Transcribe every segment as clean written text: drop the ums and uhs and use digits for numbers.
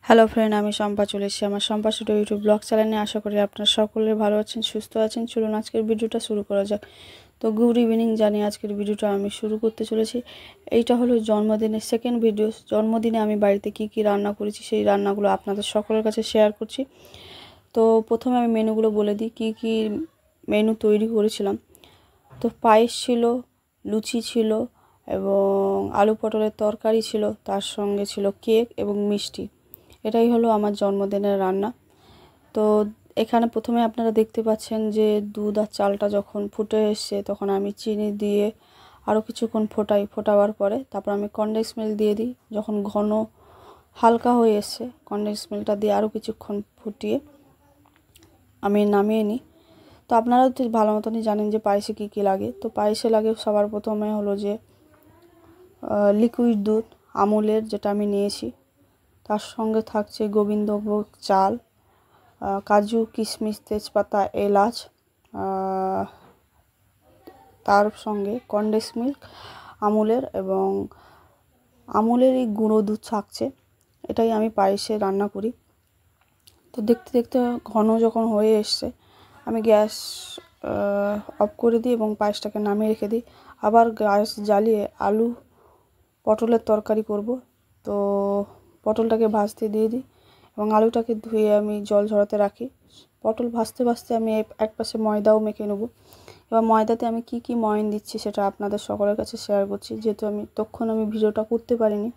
Hello friend, আমি শম্পা চলে এসেছি আমার শম্পা স্টুডিও ইউটিউব ব্লগ চ্যানেলে। আশা করি আপনারা সকলে ভালো আছেন, সুস্থ আছেন। চলুন আজকের ভিডিওটা শুরু করা যাক। তো গুড ইভিনিং জানিয়ে আজকের ভিডিওটা আমি শুরু করতে চলেছি। এইটা হলো জন্মদিনের সেকেন্ড ভিডিও। জন্মদিনে আমি বাড়িতে কি কি রান্না করেছি সেই রান্নাগুলো আপনাদের সকলের কাছে শেয়ার করছি। তো প্রথমে আমি মেনুগুলো বলে দিই, কি কি মেনু তৈরি করেছিলাম। তো পায়েস ছিল, লুচি ছিল এবং আলু পটলের তরকারি ছিল, তার সঙ্গে ছিল কেক এবং মিষ্টি। এটাই হলো আমার জন্মদিনের রান্না। তো এখানে প্রথমে আপনারা দেখতে পাচ্ছেন যে দুধ আর চালটা যখন ফুটে এসছে তখন আমি চিনি দিয়ে আরও কিছুক্ষণ ফোটাবার পরে তারপর আমি কনডেন্স মিল্ক দিয়ে দিই। যখন ঘন হালকা হয়ে এসছে কনডেন্স মিল্কটা দিয়ে আরও কিছুক্ষণ ফুটিয়ে আমি নামিয়ে নিই। তো আপনারাও তো ভালো মতনই জানেন যে পায়েসে কী কী লাগে। তো পায়েসে লাগে সবার প্রথমে হলো যে লিকুইড দুধ আমুলের, যেটা আমি নিয়েছি। তার সঙ্গে থাকছে গোবিন্দভোগ চাল, কাজু, কিশমিশ, তেজপাতা, এলাচ, তার সঙ্গে কনডেন্স মিল্ক আমুলের এবং আমুলেরই গুঁড়ো দুধ থাকছে। এটাই আমি পায়েসে রান্না করি। তো দেখতে দেখতে ঘন যখন হয়ে এসছে আমি গ্যাস অফ করে দিই এবং পায়েসটাকে নামিয়ে রেখে দিই। আবার গ্যাস জ্বালিয়ে আলু পটলের তরকারি করব। তো পটলটাকে ভাজতে দিয়ে দিই এবং আলুটাকে ধুয়ে আমি জল ঝরাতে রাখি। পটল ভাজতে ভাজতে আমি এক পাশে ময়দাও মেখে নেব। এবার ময়দাতে আমি কি কি ময়ান দিচ্ছি সেটা আপনাদের সকলের কাছে শেয়ার করছি, যেহেতু তখন আমি ভিডিওটা করতে পারিনি।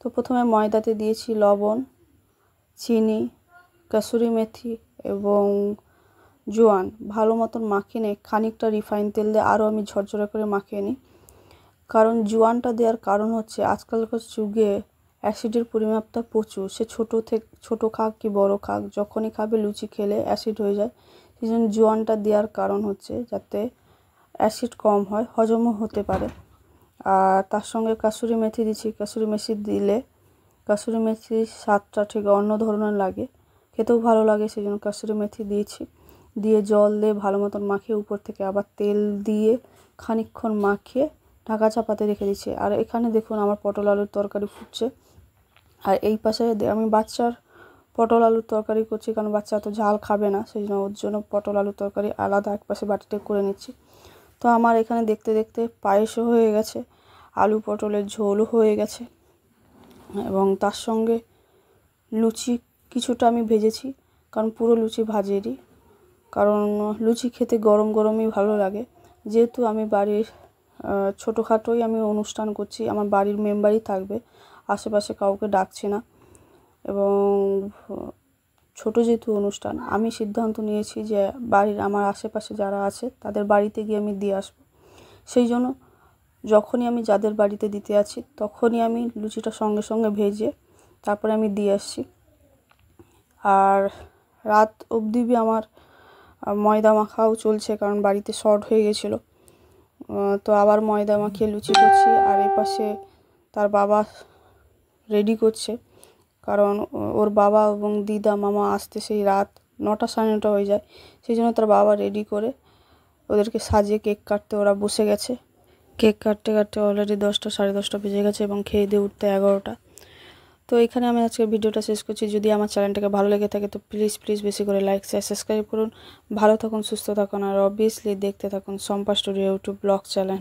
তো প্রথমে ময়দাতে দিয়েছি লবণ, চিনি, কাসুরি মেথি এবং জোয়ান। ভালো মতন মাখিয়ে নিয়ে খানিকটা রিফাইন তেল দিয়ে আরও আমি ঝরঝরে করে মাখিয়ে নিই। কারণ জোয়ানটা দেওয়ার কারণ হচ্ছে আজকালকার যুগে অ্যাসিডের পরিমাপটা প্রচুর। সে ছোটো খাক কি বড় খাক, যখনই খাবে লুচি খেলে অ্যাসিড হয়ে যায়। সেই জন্য জোয়ানটা দেওয়ার কারণ হচ্ছে যাতে অ্যাসিড কম হয়, হজমও হতে পারে। আর তার সঙ্গে কাসুরি মেথি দিচ্ছি। কাসুরি মেথি দিলে কাসুরি মেথির স্বাদটা ঠিক অন্য ধরনের লাগে, খেতেও ভালো লাগে, সেই জন্য কাসুরি মেথি দিয়েছি। দিয়ে জল দিয়ে ভালো মতন মাখিয়ে উপর থেকে আবার তেল দিয়ে খানিকক্ষণ মাখিয়ে ঢাকা চাপাতে রেখে দিচ্ছি। আর এখানে দেখুন আমার পটল আলুর তরকারি ফুটছে। আর এই পাশে আমি বাচ্চার পটল আলুর তরকারি করছি, কারণ বাচ্চা তো ঝাল খাবে না, সেই জন্য ওর জন্য পটল আলুর তরকারি আলাদা এক পাশে বাটিতে করে নিচ্ছি। তো আমার এখানে দেখতে দেখতে পায়েসও হয়ে গেছে, আলু পটলের ঝোলও হয়ে গেছে এবং তার সঙ্গে লুচি কিছুটা আমি ভেজেছি, কারণ পুরো লুচি ভাজিনি, কারণ লুচি খেতে গরম গরমই ভালো লাগে। যেহেতু আমি বাড়ির ছোটোখাটোই আমি অনুষ্ঠান করছি, আমার বাড়ির মেম্বারই থাকবে, আশেপাশে কাউকে ডাকছি না এবং ছোটো যেহেতু অনুষ্ঠান, আমি সিদ্ধান্ত নিয়েছি যে বাড়ির আমার আশেপাশে যারা আছে তাদের বাড়িতে গিয়ে আমি দিয়ে আসবো। সেই জন্য যখনই আমি যাদের বাড়িতে দিতে আছি তখনই আমি লুচিটা সঙ্গে সঙ্গে ভেজে তারপরে আমি দিয়ে আসছি। আর রাত অবধি আমার ময়দা মাখাও চলছে, কারণ বাড়িতে শর্ট হয়ে গেছিলো। তো আবার ময়দা মাখিয়ে লুচি করছি। আর এই পাশে তার বাবা রেডি করছে, কারণ ওর বাবা এবং দিদা মামা আসতে সেই রাত 9টা 9:30 হয়ে যায়। সেই জন্য তার বাবা রেডি করে ওদেরকে সাজিয়ে কেক কাটতে ওরা বসে গেছে। কেক কাটতে কাটতে অলরেডি 10টা 10:30 বেজে গেছে এবং খেয়ে দিয়ে উঠতে 11টা। তো এখানে আমি আজকে ভিডিওটা শেষ করছি। যদি আমার চ্যানেলটাকে ভালো লেগে থাকে তো প্লিজ বেশি করে লাইক শেয়ার সাবস্ক্রাইব করুন। ভালো থাকুন, সুস্থ থাকুন আর অবভিয়াসলি দেখতে থাকুন Shampa studio YouTube blog channel.